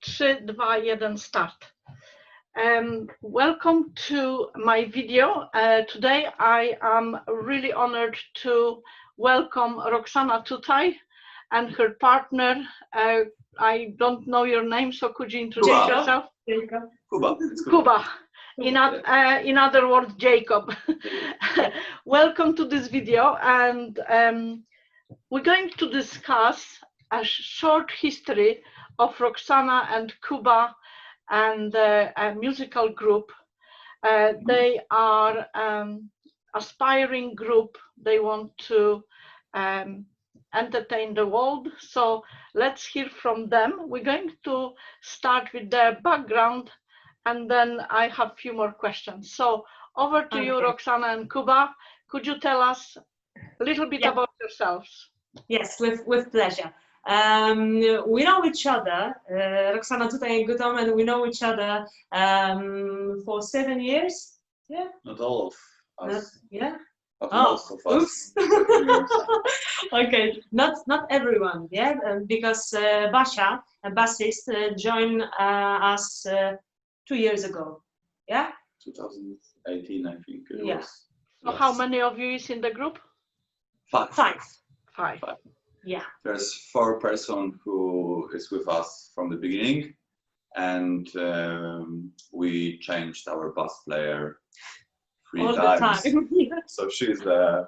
3, 2, 1, start. Welcome to my video. Today I am really honored to welcome Roxana Tutaj and her partner. I don't know your name, so could you introduce yourself? Kuba. In other words, Jacob. Welcome to this video, and we're going to discuss a short history of Roxana and Kuba and a musical group. They are aspiring group. They want to entertain the world. So let's hear from them. We're going to start with their background, and then I have a few more questions. So over to you, Roxana and Kuba. Could you tell us a little bit about yourselves? Yes, with pleasure. We know each other, Roxana Tutaj and Good Omen, we know each other for 7 years. Yeah. Not all of us. Yeah. But most of us. Okay, not everyone, yeah, because Basia, a bassist, joined us 2 years ago. Yeah. 2018, I think it was. So how many of you is in the group? Five. Five. Yeah. There's 4 persons who is with us from the beginning, and we changed our bass player 3 All times. the time. So she's the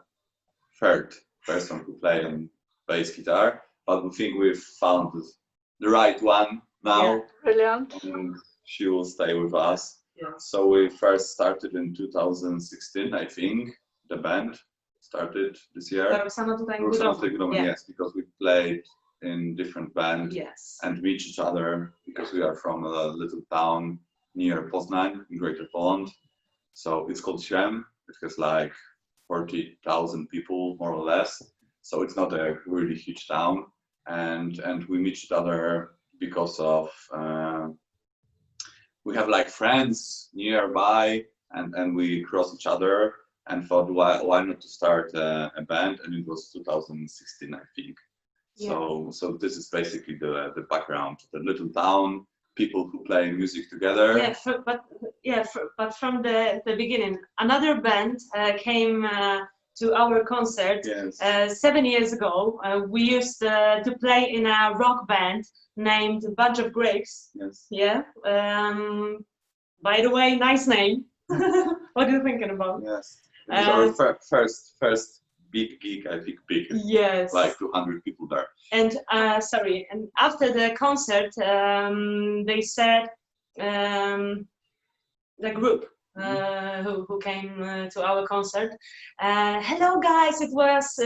3rd person who played on bass guitar, but we think we've found the right one now. Yeah. Brilliant. And she will stay with us. Yeah. So we first started in 2016, I think. The band started this year. Roxana Tutaj and Good Omen. Yeah. Yes, because we played in different bands and reach each other because we are from a little town near Poznań in Greater Poland. So it's called Śrem. It has like 40,000 people, more or less. So it's not a really huge town, and we meet each other because of we have like friends nearby, and we cross each other and thought why not to start a band, and it was 2016, I think. Yeah. So this is basically the background, the little town, people who play music together. Yeah, but from the beginning, another band came to our concert 7 years ago. We used to play in a rock band named Bunch of Grapes. Yes. Yeah. By the way, nice name. What are you thinking about? Yes. It was our first big gig, I think big. Yes. Like 200 people there. And and after the concert, they said the group who came to our concert, hello guys, it was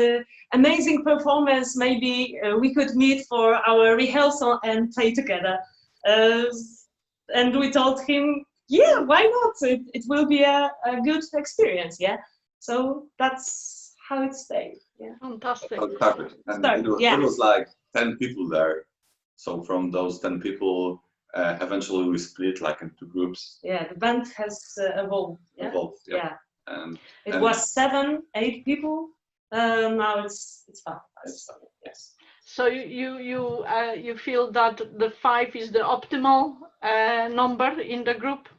amazing performance. Maybe we could meet for our rehearsal and play together. And we told him, yeah, why not? It will be a good experience. Yeah. So that's how it stayed. Yeah. Fantastic. And it was like 10 people there. So from those 10 people, eventually we split like into groups. Yeah, the band has evolved. Yeah. Yeah. And it was 7, 8 people. Now it's 5. Yes. So you feel that the 5 is the optimal number in the group?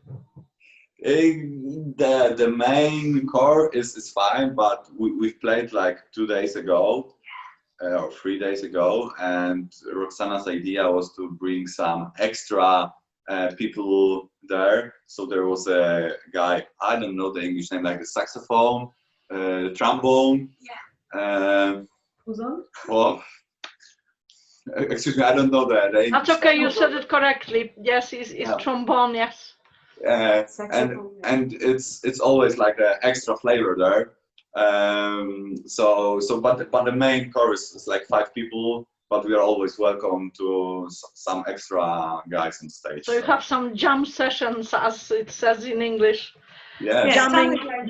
The main core is fine, but we played like 2 days ago or 3 days ago, and Roxana's idea was to bring some extra people there. So there was a guy, I don't know the English name, like the saxophone, the trombone. Yeah. Who's on? Well, excuse me, I don't know the English. That's okay, you said it correctly. Yes, it's trombone, yes. And it's always like an extra flavor there. But the main chorus is like 5 people, but we are always welcome to some extra guys on stage. So you have some jam sessions, as it says in English. Yes.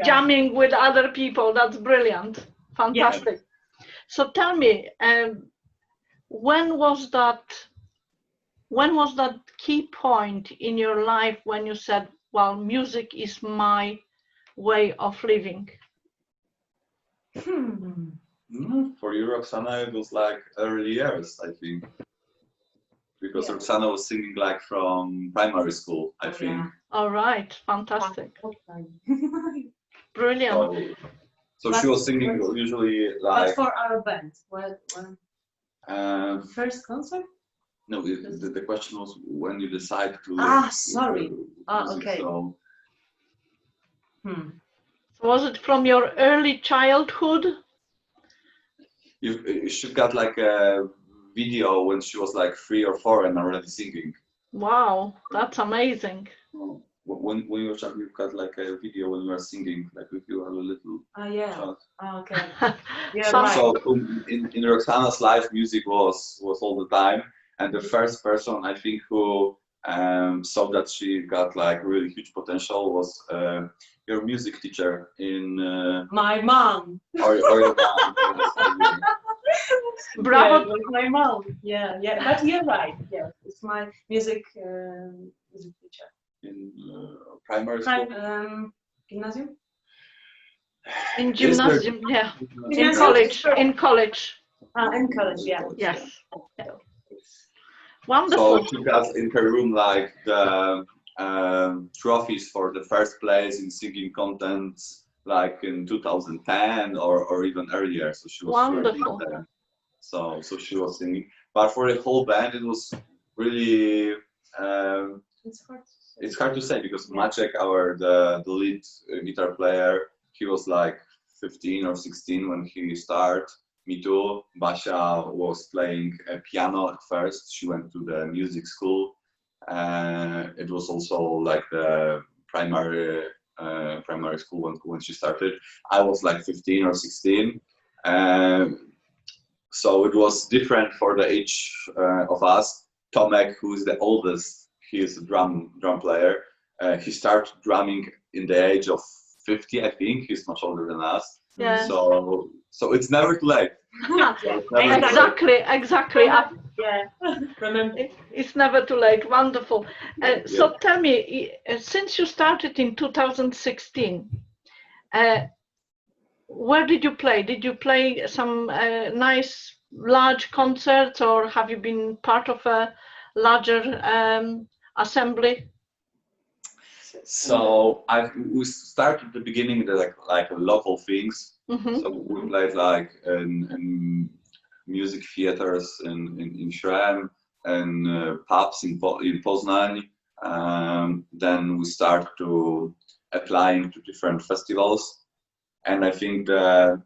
Jamming with other people. That's brilliant. Fantastic. Yeah. So tell me, when was that key point in your life when you said, well, music is my way of living? For you, Roxana, it was like early years, I think. because Roxana was singing like from primary school, I think. Yeah. All right, fantastic. Brilliant. So she was singing usually But like. for our band, what first concert? No, the question was when you decide to. Sorry. Okay. So, So was it from your early childhood? she got like a video when she was like 3 or 4 and already singing. Wow, that's amazing. When you were child, you've got like a video when you were singing, like if you were a little child. Okay. So in Roxana's life, music was all the time, and the first person I think who saw that she got like really huge potential was your music teacher in. My mom. Or your mom. Bravo. Yeah, my mom. Yeah. But you're right. Yeah, it's my music teacher. In primary school? Gymnasium? In gymnasium, yeah. In college, yeah. Yes. Yeah. Wonderful. So she got in her room like the trophies for the first place in singing contents like in 2010 or even earlier. So she was wonderful. So she was singing. But for the whole band, it was really it's hard to say because Maciek, the lead guitar player, he was like 15 or 16 when he started. Me too. Basia was playing piano at first. She went to the music school. It was also like the primary school when she started. I was like 15 or 16. So it was different for the age of us. Tomek, who is the oldest, he is a drum player. He started drumming in the age of 50, I think. He's much older than us. Yeah. So it's never too late. Exactly. Yeah. Remember. It's never too late. Wonderful. So tell me, since you started in 2016, where did you play? Did you play some nice large concerts, or have you been part of a larger assembly? So we started at the beginning like local things. So we played like in music theaters in Śrem and pubs in Poznań. Then we started to applying to different festivals, and I think the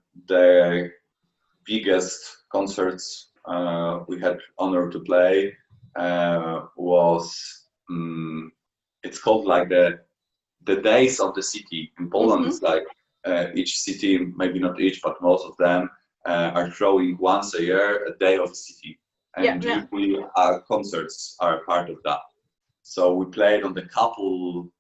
biggest concerts we had honor to play was it's called like the days of the city in Poland. It's like each city, maybe not each, but most of them are throwing once a year a day of the city, and usually our concerts are part of that. So we played on the couple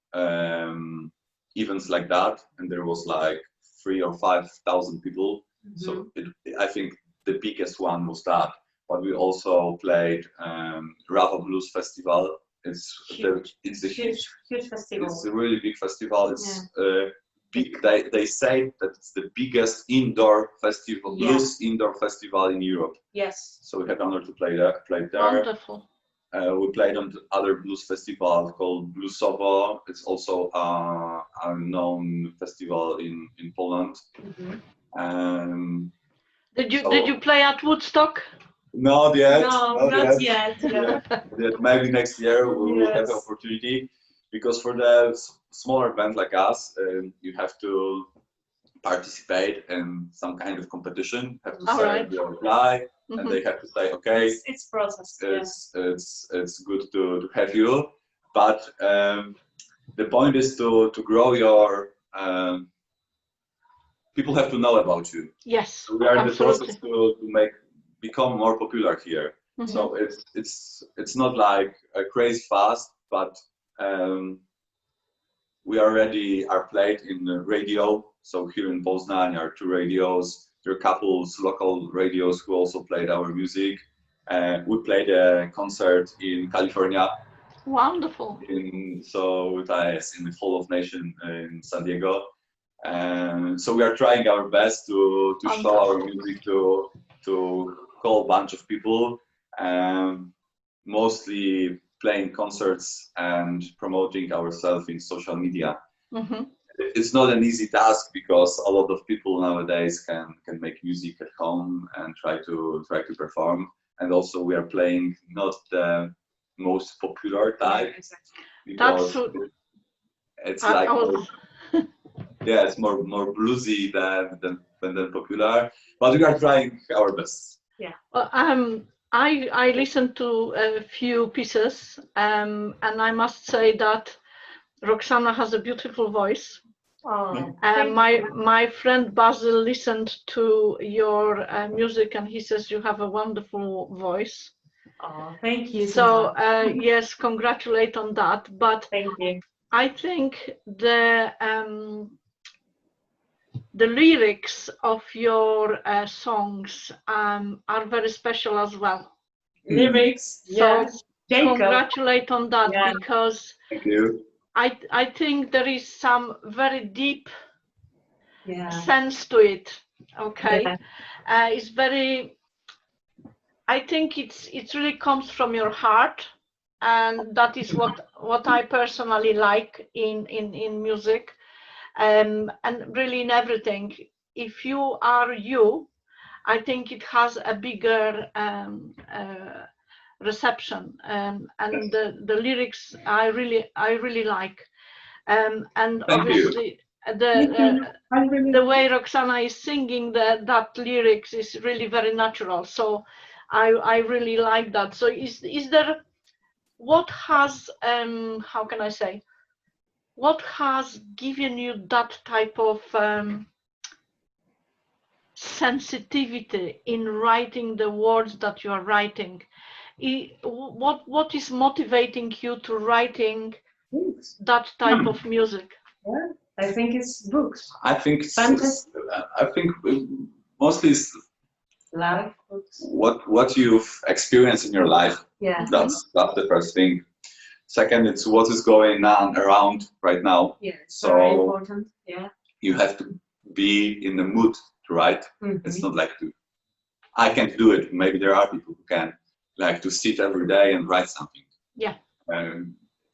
events like that, and there was like 3,000 or 5,000 people. So I think the biggest one was that. But we also played Rava Blues Festival. It's a huge festival. It's a really big festival. It's big. They say that it's the biggest indoor festival, blues indoor festival in Europe. Yes. So we had honor to play there. Wonderful. We played on the other blues festival called Bluesowo. It's also a known festival in Poland. Did you play at Woodstock? Not yet. No, not yet. Maybe next year we will have the opportunity, because for the smaller band like us, you have to participate in some kind of competition. Have to apply, and they have to say, okay, it's process. It's good to have you, but the point is to grow your. People have to know about you. Yes, so we are in the process to become more popular here. So it's not like a crazy fast, but we already are played in the radio. So here in Poznań are 2 radios. There are couples local radios who also played our music. We played a concert in California. Wonderful. In the Hall of Nation in San Diego. So we are trying our best to show our music to whole bunch of people. mostly playing concerts and promoting ourselves in social media. It's not an easy task because a lot of people nowadays can make music at home and try to perform. And also we are playing not the most popular type, because it's like yeah, it's more bluesy than popular. But we are trying our best. Yeah. Well, I listened to a few pieces, and I must say that Roxana has a beautiful voice. Oh, my friend Basil listened to your music, and he says you have a wonderful voice. Oh, thank you. So yes, congratulate on that. But thank you. I think the lyrics of your songs are very special as well. Lyrics, so yes. Congratulate on that, because thank you. I think there is some very deep sense to it. Okay, it's very. I think it really comes from your heart, and that is what I personally like in music, and really in everything. If you are you, I think it has a bigger reception, and the lyrics I really like, and Thank obviously the way Roxana is singing that lyrics is really very natural. So I really like that. So is there, what has how can I say, what has given you that type of sensitivity in writing the words that you are writing? What is motivating you to writing that type of music? Yeah, I think it's books. I think mostly it's life books. What you've experienced in your life. Yeah. That's the first thing. Second, it's what is going on around right now. Yeah, it's so very important. Yeah. You have to be in the mood to write. It's not like I can't do it. Maybe there are people who can, like, to sit every day and write something. Yeah.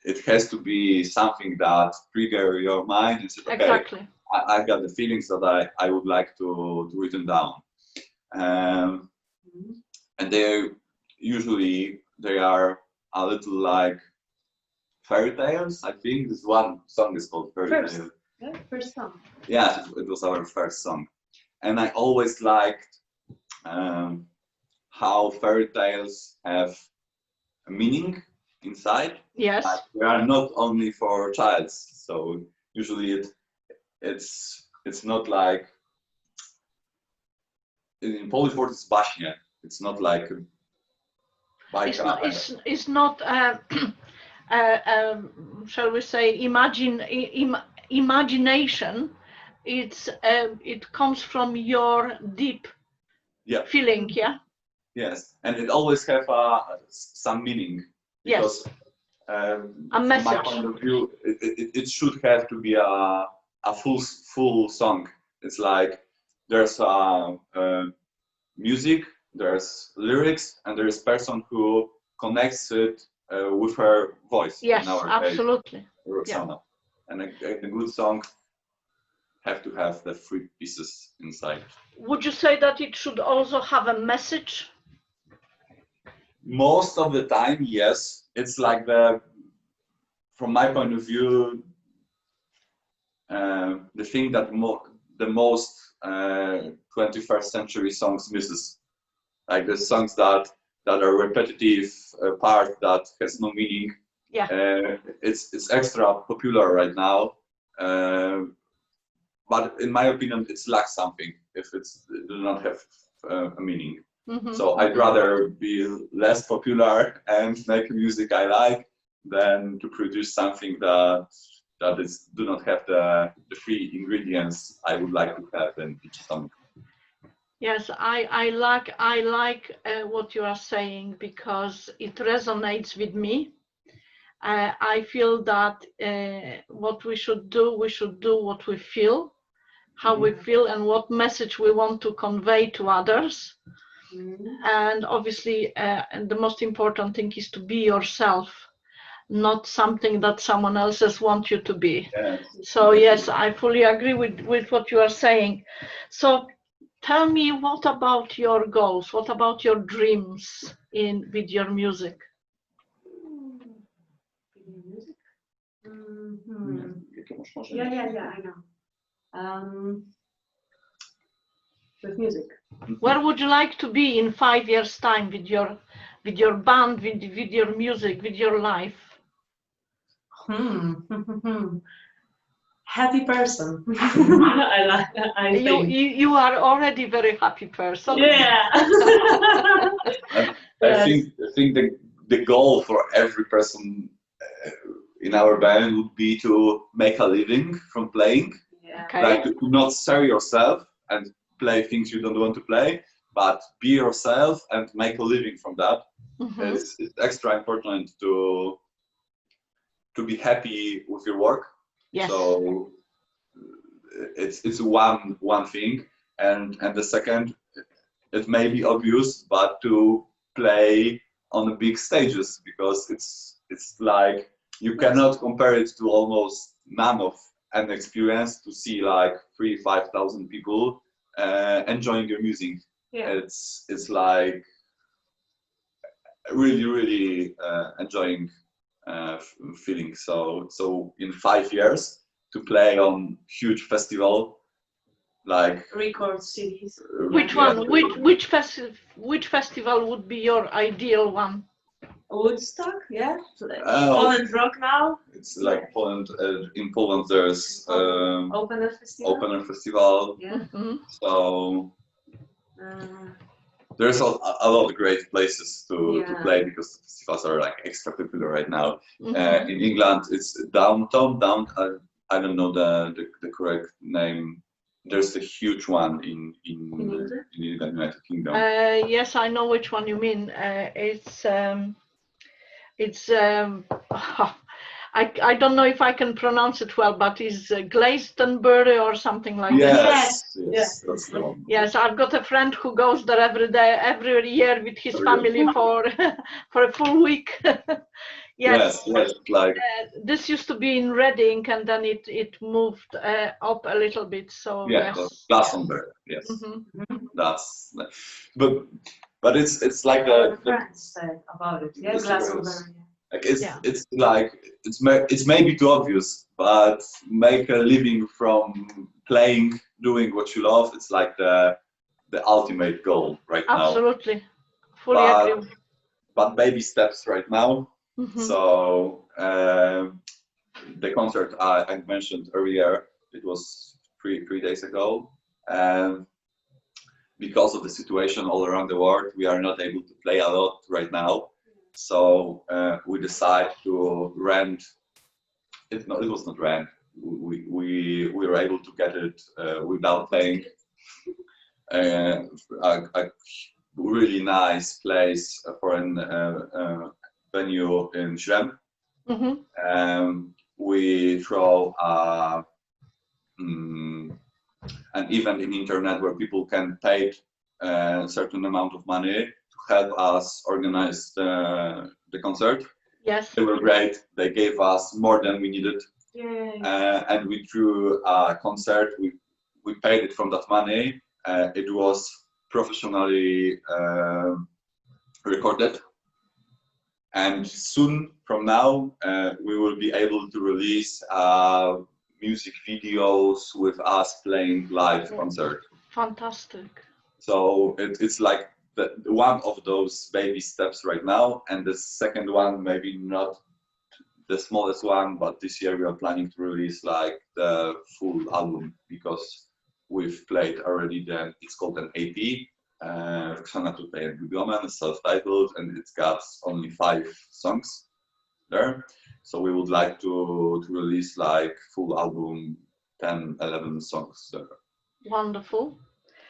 It has to be something that trigger your mind and say, okay, exactly. I got the feelings that I would like to written down. And they are a little like fairy tales. I think this one song is called Fairy Tale. Yeah, first song. Yeah, it was our first song. And I always liked how fairy tales have a meaning inside. Yes. Like, they are not only for childs. So usually it's not like, in Polish word it's baśnie. It's not like it's not shall we say imagination. It comes from your deep feeling. Yeah. Yes, and it always have some meaning, because a message. From my point of view, it should have to be a full song. It's like there's music, there's lyrics, and there's person who connects it with her voice. Yes, absolutely. Roxana. And a good song have to have the 3 pieces inside. Would you say that it should also have a message? Most of the time, yes. It's like from my point of view, the thing that the most 21st century songs misses. Like the songs that are repetitive part that has no meaning. Yeah. It's extra popular right now. But in my opinion, it lacks something if it does not have a meaning. So I'd rather be less popular and make music I like than to produce something that do not have the 3 ingredients I would like to have in each song. Yes, I like what you are saying, because it resonates with me. I feel that what we should do what we feel, how we feel, and what message we want to convey to others. and obviously and the most important thing is to be yourself, not something that someone else's want you to be. Yes. So yes, I fully agree with what you are saying. So tell me, what about your goals? What about your dreams with your music? Music? Yeah, I know. With music. Where would you like to be in 5 years' time with your band, with your music, with your life? Happy person. I think. You are already a very happy person. Yeah. I think the goal for every person in our band would be to make a living from playing. Yeah. Okay. Like to not sell yourself and play things you don't want to play, but be yourself and make a living from that. It's extra important to be happy with your work. Yes. So it's one thing, and the second, it may be obvious, but to play on the big stages, because it's like you cannot compare it to almost none of an experience to see like 3,000-5,000 people enjoying your music. Yeah. It's like really enjoying feeling. So in 5 years to play on huge festival like record cities. Which one? Which festival would be your ideal one? Woodstock, yeah. Poland Rock now. It's like Poland. In Poland, there's Opener Festival. Opener Festival. Yeah. So there's a lot of great places to play, because the festivals are like extra popular right now. In England, it's downtown. I don't know the correct name. There's a huge one in the United Kingdom. Yes, I know which one you mean. I don't know if I can pronounce it well, but it's Glastonbury or something like that. Yes, that's the one. Yes, I've got a friend who goes there every year with his family for a full week. Yes, like this used to be in Reading, and then it moved up a little bit. So yes, Glastonbury. Yes, that's. But it's like a friends said about it. Yeah, Glastonbury. Like it's like it's maybe too obvious, but make a living from playing, doing what you love. It's like the ultimate goal right now. Absolutely, fully agree. But baby steps right now. So the concert I mentioned earlier, it was three days ago, and because of the situation all around the world, we are not able to play a lot right now. So we decided to rent. It was not rent. We were able to get it without paying. A really nice place for an venue in Śrem. We throw an event in internet where people can pay a certain amount of money to help us organize the concert. Yes. They were great. They gave us more than we needed. And we threw a concert. We paid it from that money. It was professionally recorded. And soon from now, we will be able to release music videos with us playing live concert. Fantastic. So it's like one of those baby steps right now, and the second one maybe not the smallest one, but this year we are planning to release like the full album, because we've played already. Then it's called an AP. Roxana Tutaj and Good Omen, self-titled, and it's got only 5 songs there. So we would like to release like full album, 10-11 songs there. Wonderful.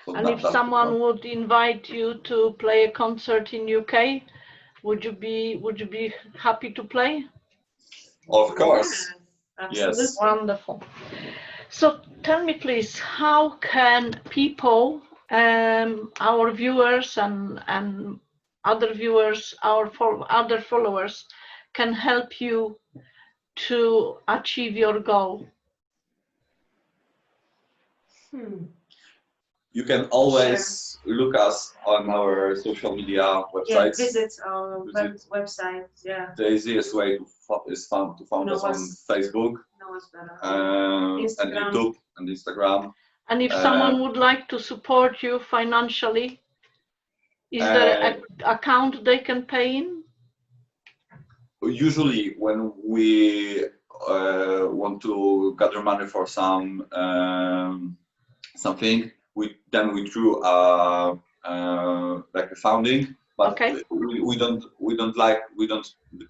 So and if someone would invite you to play a concert in UK, would you be happy to play? Of course. Yes. Wonderful. So tell me please, how can people our viewers and other viewers, other followers can help you to achieve your goal? You can always look us on our social media websites. Yeah, visit our website. Yeah. The easiest way is to find us on Facebook, and YouTube and Instagram. And if someone would like to support you financially, is there an account they can pay in? Usually, when we want to gather money for something, we do like a founding, but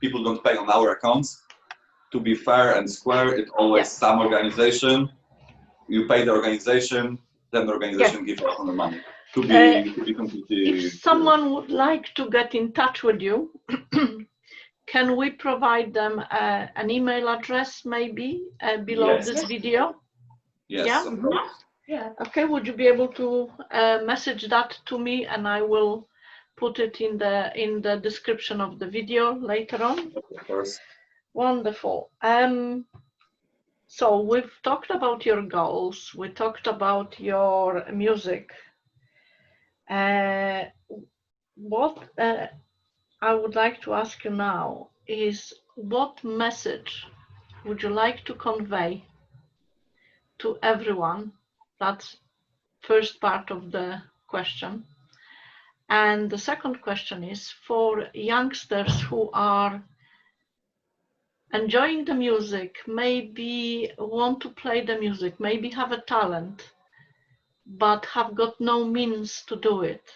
people don't pay on our accounts. To be fair and square, it's always some organization. You pay the organization, then the organization gives us the money. To be completely. If someone would like to get in touch with you, can we provide them an email address maybe below this video? Yes. Yeah. Of course. Yeah. Okay. Would you be able to message that to me, and I will put it in the description of the video later on? Of course. Wonderful. So we've talked about your goals. We talked about your music. What I would like to ask you now is, what message would you like to convey to everyone? That's first part of the question. And the second question is for youngsters who are enjoying the music, maybe want to play the music, maybe have a talent, but have got no means to do it.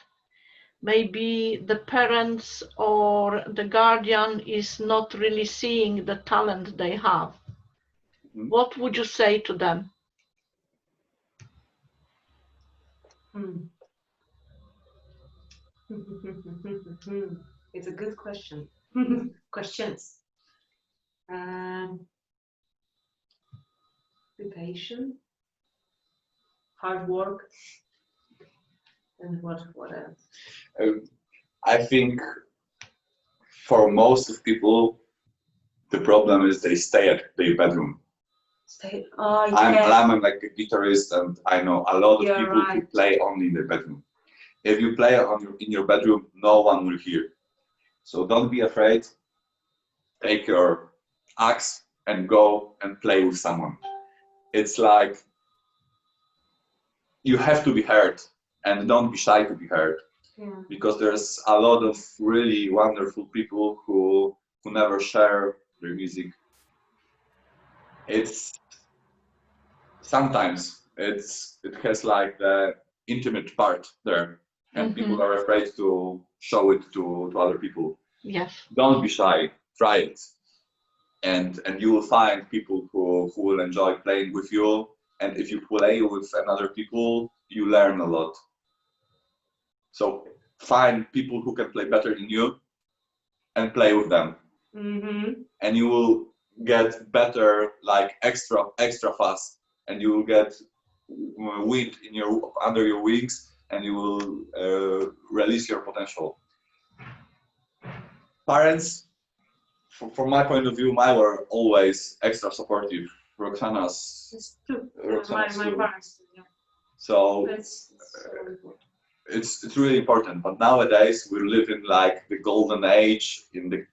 Maybe the parents or the guardian is not really seeing the talent they have. What would you say to them? It's a good question. Questions. Be patient. Hard work. And what else? I think for most of people, the problem is they stay at their bedroom. I'm like a guitarist, and I know a lot of people who play only in their bedroom. If you play in your bedroom, no one will hear. So don't be afraid. Take your axe and go and play with someone. It's like you have to be heard, and don't be shy to be heard. Yeah. Because there's a lot of really wonderful people who never share their music. Sometimes it has like the intimate part there, and people are afraid to show it to other people. Yes. Don't be shy. Try it, and you will find people who will enjoy playing with you. And if you play with other people, you learn a lot. So find people who can play better than you and play with them. And you will get better, like extra fast, and you will get wind under your wings, and you will release your potential. Parents, from my point of view, mine were always extra supportive. Roxana's too. My parents, yeah. So it's really important. But nowadays we live in like the golden age in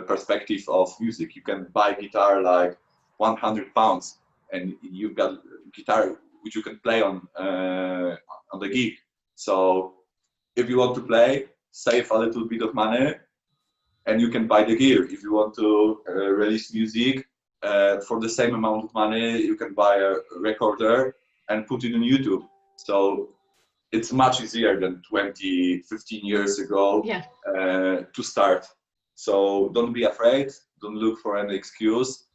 perspective of music. You can buy guitar like £100, and you've got guitar which you can play on the gig. So if you want to play, save a little bit of money, and you can buy the gear. If you want to release music for the same amount of money, you can buy a recorder and put it on YouTube. So it's much easier than 15 years ago to start. So don't be afraid, don't look for any excuse,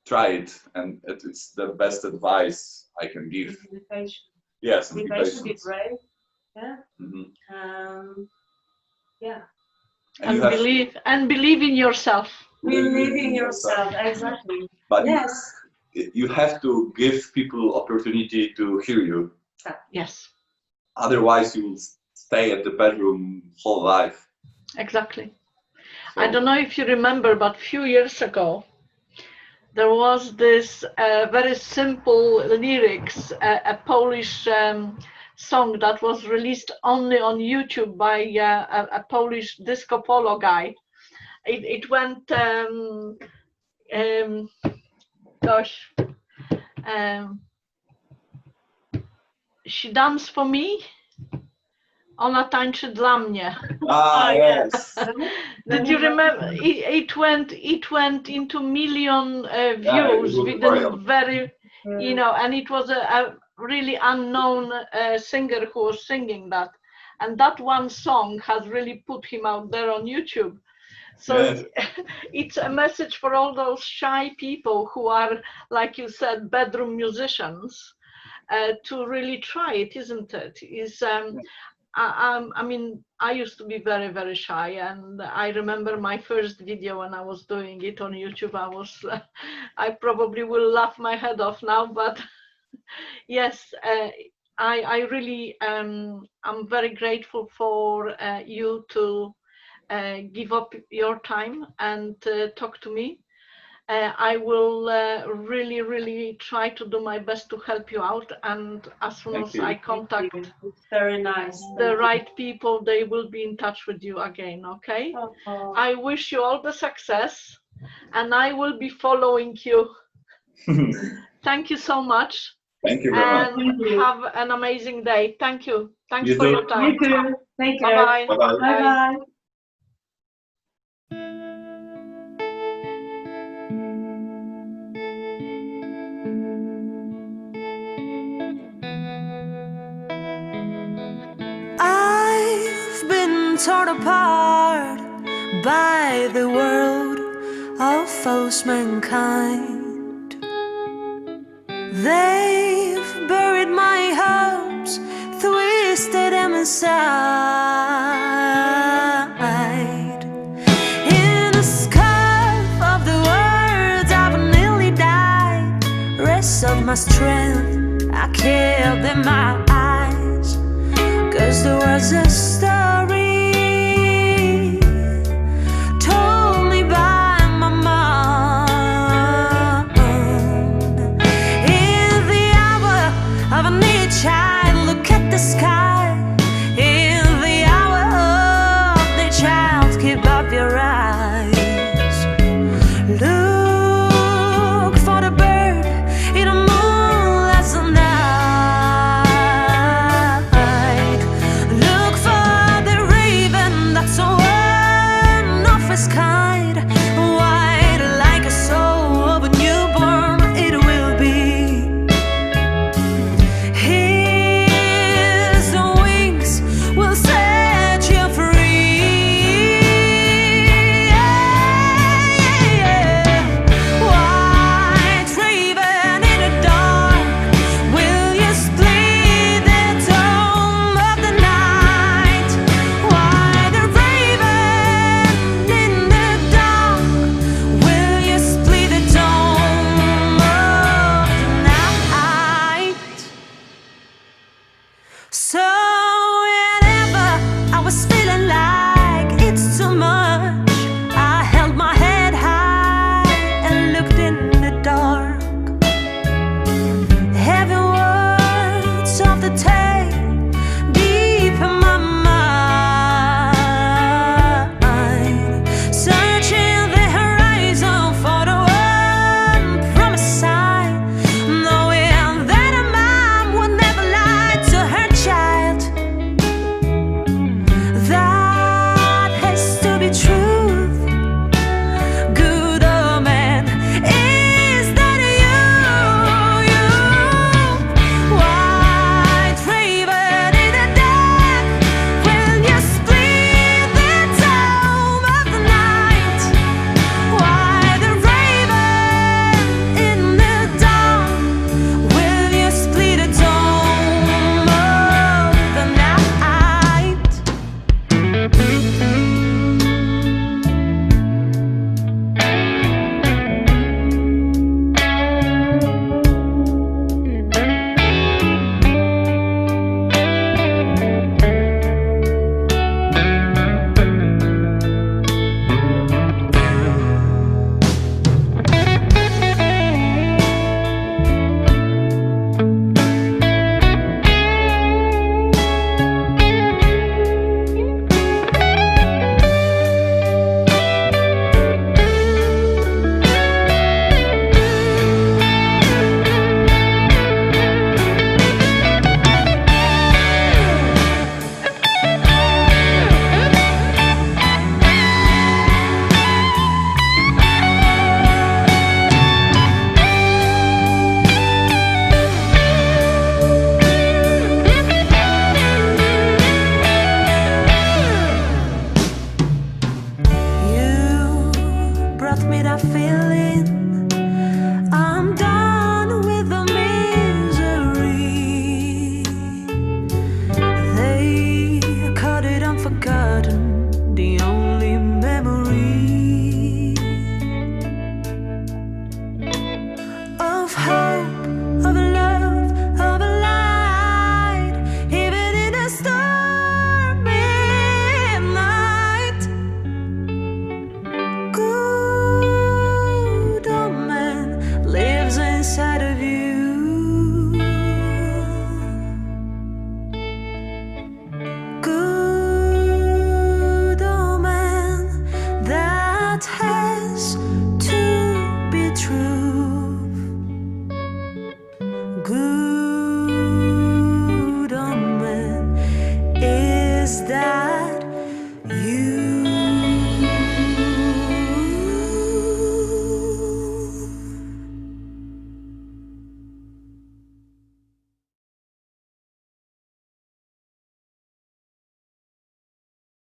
try it, and it's the best advice I can give. Be patient. Yes, be patient, be brave. Yeah. Yeah. And believe in yourself. Believe in yourself, exactly. But yes, you have to give people opportunity to hear you. Yes. Otherwise, you will stay at the bedroom whole life. Exactly. So, I don't know if you remember, but a few years ago, there was this very simple lyrics, a Polish song that was released only on YouTube by a Polish disco polo guy. It went, gosh, she danced for me, ona tańczy dla mnie. Ah, yes. Did you remember? It went into million views within very, you know, and it was a really unknown singer who was singing that, and that one song has really put him out there on YouTube. So Yes. it's a message for all those shy people who are, like you said, bedroom musicians, to really try it, isn't it? I mean, I used to be very, very shy, and I remember my first video when I was doing it on YouTube. I probably will laugh my head off now, but yes, I really, I'm very grateful for you to give up your time and talk to me. I will really, really try to do my best to help you out, and as soon as I contact very nice. the right people, they will be in touch with you again, okay? I wish you all the success, and I will be following you. Thank you so much. Thank you very much. And have an amazing day. Thank you. Thanks You for too. your time. You too. Take care. Bye-bye. Bye-bye. Bye-bye. I've been torn apart by the world of false mankind. They've buried my hopes, twisted them aside. In the scarf of the words I've nearly died. Rest of my strength I kept in my eyes, 'cause there was a story told me by my mom. In the hour of a need child, look at the sky. In the hour of the child, keep up your eyes. Look for the bird in the moonlight night. Look for feeling. I'm done with the misery. They cut it unforgotten, the only memory of hope, of love, of a light, even in a stormy night. Good Omen lives inside of you. Good Omen that has